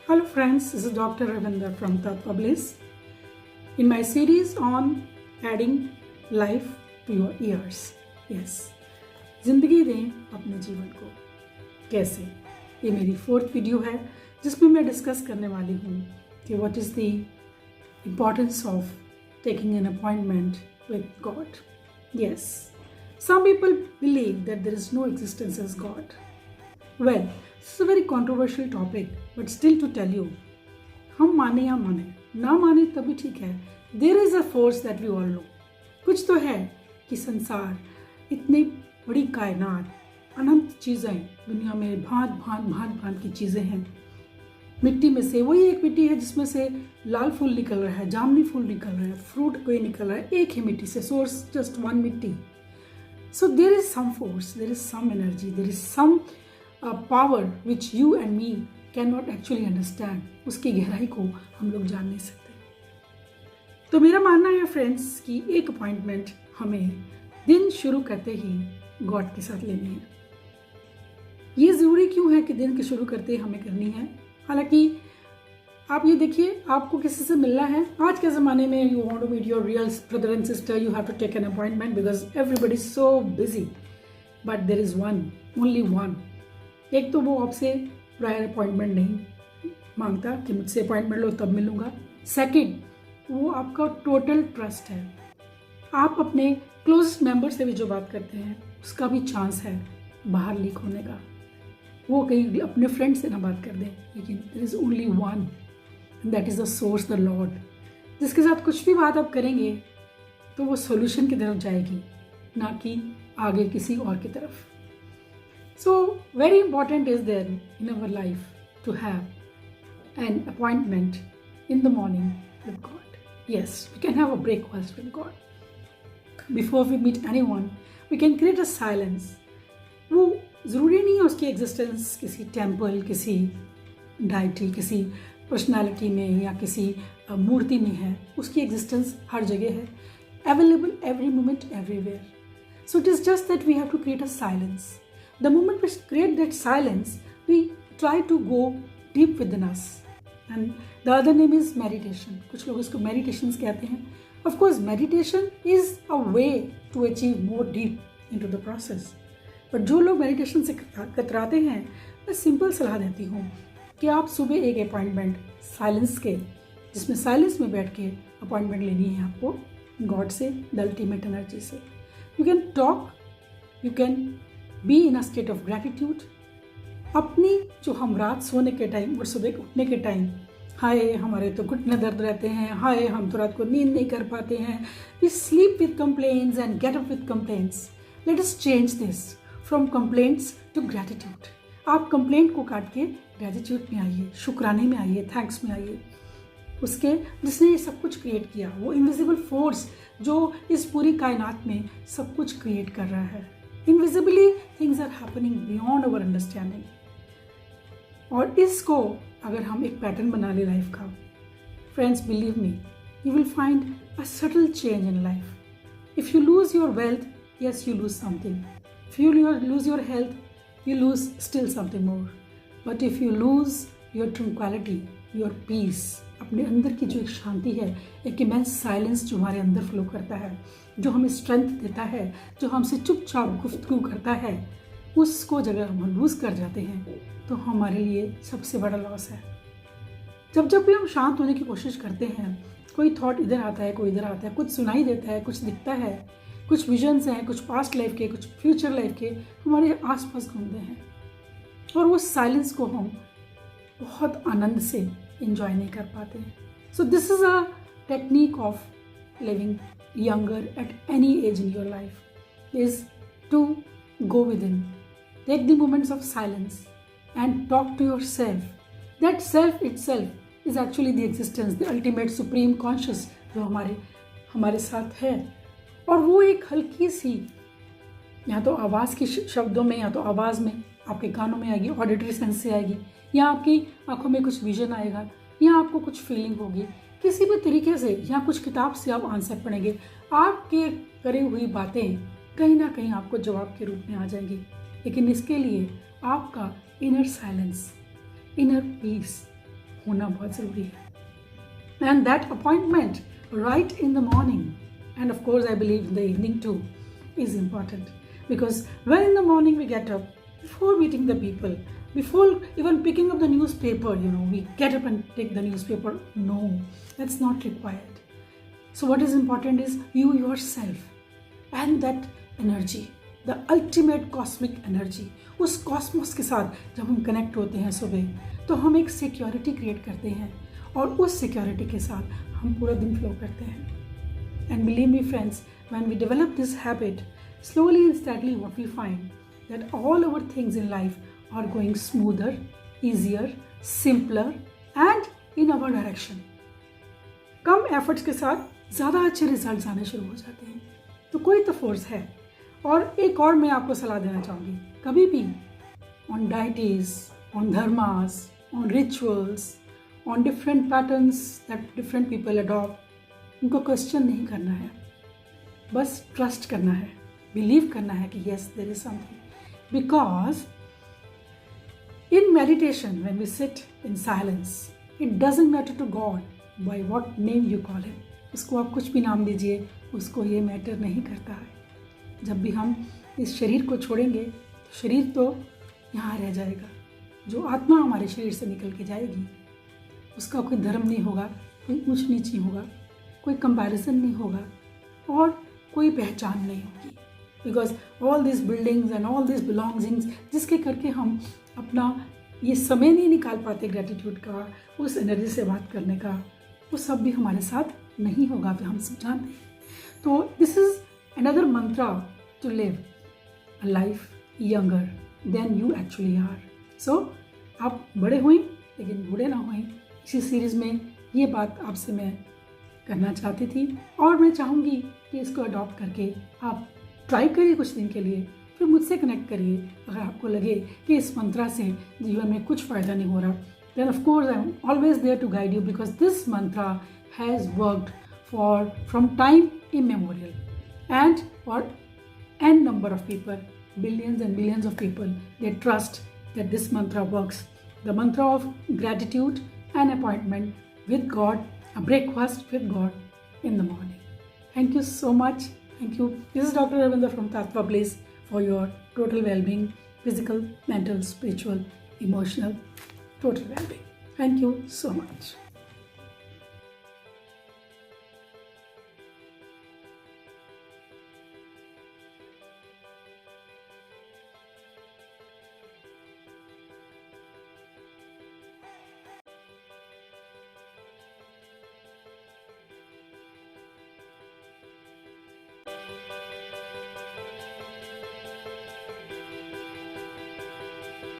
Hello friends, this is Dr. Ravinder from Tattva Bliss. In my series on adding life to your years. Yes, जिंदगी दें अपने जीवन को कैसे, ये मेरी 4th वीडियो है जिसमें मैं डिस्कस करने वाली हूँ कि what is the importance of taking an appointment with God. Yes, some people believe that there is no existence as God. Well, this is a very controversial topic, but still to tell you, हम माने या माने, ना माने तभी ठीक है. There is a force that we all know. कुछ तो है कि संसार, इतनी बड़ी कायनात, अनंत चीज़ें दुनिया में भांत की चीज़ें हैं. मिट्टी में से वही एक मिट्टी है जिसमें से लाल फूल निकल रहा है, जामुनी फूल निकल रहा है, फ्रूट कोई निकल रहा है, एक ही मिट्टी से, सोर्स जस्ट वन मिट्टी. So there is some force, there is some energy, there is some power which you and me cannot actually understand. उसकी गहराई को हम लोग जान नहीं सकते. तो मेरा मानना है फ्रेंड्स कि एक अपॉइंटमेंट हमें दिन शुरू करते ही गॉड के साथ लेनी है. ये ज़रूरी क्यों है कि दिन के शुरू करते ही हमें करनी है? हालांकि आप ये देखिए, आपको किसी से मिलना है. आज के ज़माने में you want to meet your real brother and sister, you have to take an appointment because everybody is so busy. But there is one, only one. एक तो वो आपसे प्रायर अपॉइंटमेंट नहीं मांगता कि मुझसे अपॉइंटमेंट लो तब मिलूंगा. सेकंड, वो आपका टोटल ट्रस्ट है. आप अपने क्लोजेस्ट मेंबर से भी जो बात करते हैं उसका भी चांस है बाहर लीक होने का. वो कहीं अपने फ्रेंड से ना बात कर दें, लेकिन there is only one and that is the source, the lord, जिसके साथ कुछ भी बात आप करेंगे तो वो सॉल्यूशन की तरफ जाएगी, ना कि आगे किसी और की तरफ. So very important is there in our life to have an appointment in the morning with God. Yes, we can have a breakfast with God. Before we meet anyone, we can create a silence. वो ज़रूरी नहीं है उसकी existence किसी temple, किसी deity, किसी personality में या किसी मूर्ति में है. उसकी एग्जिस्टेंस हर जगह है, available every moment everywhere. So it is just that we have to create a silence. The moment we create that silence, we try to go deep within us. And the other name is meditation. कुछ लोग इसको meditations कहते हैं. Of course, meditation is a way to achieve more deep into the process. But जो लोग meditation से कतराते हैं, मैं सिंपल सलाह देती हूँ कि आप सुबह एक अपॉइंटमेंट साइलेंस के, जिसमें साइलेंस में बैठ के अपॉइंटमेंट लेनी है आपको गॉड से, द अल्टीमेट एनर्जी से. You can talk, you can be in a state of gratitude. अपनी जो हम रात सोने के टाइम और सुबह उठने के टाइम, हाय हमारे तो घुटने दर्द रहते हैं, हाय हम तो रात को नींद नहीं कर पाते हैं, we sleep with complaints and get up with complaints. Let us change this from complaints to gratitude. आप कंप्लेंट को काट के ग्रैटिट्यूड में आइए, शुक्राने में आइए, थैंक्स में आइए उसके जिसने ये सब कुछ क्रिएट किया, वो इनविजिबल फोर्स जो इस पूरी कायनात में सब कुछ क्रिएट कर रहा है. Invisibly, things are happening beyond our understanding. और इसको अगर हम एक पैटर्न बना ले लाइफ का, friends, believe me, you will find a subtle change in life. If you lose your wealth, yes, you lose something. If you lose your health, you lose still something more. But if you lose your tranquility, your peace, अपने अंदर की जो एक शांति है, एक immense silence जो हमारे अंदर फ्लो करता है, जो हमें स्ट्रेंथ देता है, जो हमसे चुपचाप गुफ्तगू करता है, उसको अगर हम लूज़ कर जाते हैं तो हमारे लिए सबसे बड़ा लॉस है. जब भी हम शांत होने की कोशिश करते हैं, कोई थॉट इधर आता है, कोई इधर आता है, कुछ सुनाई देता है, कुछ दिखता है, कुछ विजन्स हैं, कुछ पास्ट लाइफ के, कुछ फ्यूचर लाइफ के हमारे आसपास घूमते हैं, और वो साइलेंस को हम बहुत आनंद से इंजॉय नहीं कर पाते हैं. So this is a technique of living younger at any age in your life is to go within, take the moments of silence and talk to yourself. That self itself is actually the existence, the ultimate supreme conscious जो हमारे साथ है. और वो एक हल्की सी, या तो आवाज़ के शब्दों में, या तो आवाज़ में आपके कानों में आएगी, ऑडिटरी सेंस से आएगी, या आपकी आंखों में कुछ विजन आएगा, या आपको कुछ फीलिंग होगी, किसी भी तरीके से, या कुछ किताब से आप आंसर पढ़ेंगे. आपके करी हुई बातें कहीं ना कहीं आपको जवाब के रूप में आ जाएंगी. लेकिन इसके लिए आपका इनर साइलेंस, इनर पीस होना बहुत ज़रूरी है। And that appointment right in the morning, and of course I believe in the evening too, is important, because when in the morning we get up, before meeting the people, before even picking up the newspaper, we get up and take the newspaper. No, that's not required. So what is important is you yourself and that energy, the ultimate cosmic energy. उस Cosmos के साथ जब हम connect होते हैं सुबह, तो हम एक सिक्योरिटी क्रिएट करते हैं, और उस सिक्योरिटी के साथ हम पूरा दिन फ्लो करते हैं. And believe me friends, when we develop this habit, slowly and steadily what we find that all our things in life are going smoother, easier, simpler and in our direction. Come efforts के साथ ज़्यादा अच्छे results आने शुरू हो जाते हैं. तो कोई तो फोर्स है. और एक और मैं आपको सलाह देना चाहूँगी, कभी भी on deities, on dharmas, on rituals, on different patterns that different people adopt, उनको क्वेश्चन नहीं करना है, बस ट्रस्ट करना है, बिलीव करना है कि yes there is something. Because in meditation when we sit in silence, it doesn't matter to God by what name you call him. उसको आप कुछ भी नाम दीजिए, उसको ये मैटर नहीं करता है. जब भी हम इस शरीर को छोड़ेंगे, तो शरीर तो यहाँ रह जाएगा. जो आत्मा हमारे शरीर से निकल के जाएगी, उसका कोई धर्म नहीं होगा, कोई ऊंच नीच नहीं होगा, कोई कंपैरिजन नहीं होगा, और कोई पहचान नहीं होगी. Because all this buildings and all this belongings जिसके करके हम अपना ये समय नहीं निकाल पाते ग्रेटिट्यूड का, उस एनर्जी से बात करने का, वो सब भी हमारे साथ नहीं होगा, भी हम सब जानते हैं. तो this is another mantra to live a life younger than you actually are. So आप बड़े हुए लेकिन बूढ़े ना हुए. इसी सीरीज़ में ये बात आपसे मैं करना चाहती थी, और मैं चाहूँगी कि इसको अडॉप्ट करके आप ट्राई करिए कुछ दिन के लिए, फिर मुझसे कनेक्ट करिए. अगर आपको लगे कि इस मंत्रा से जीवन में कुछ फ़ायदा नहीं हो रहा, then of course I am always there to guide you, because this mantra has worked for from time immemorial, and for n number of people, billions and billions of people, they trust that this mantra works. The mantra of gratitude, an appointment with God, a breakfast with God in the morning. Thank you so much. Thank you. This is Dr. Ravinder from Tattva Bliss for your total well-being, physical, mental, spiritual, emotional, total well-being. Thank you so much.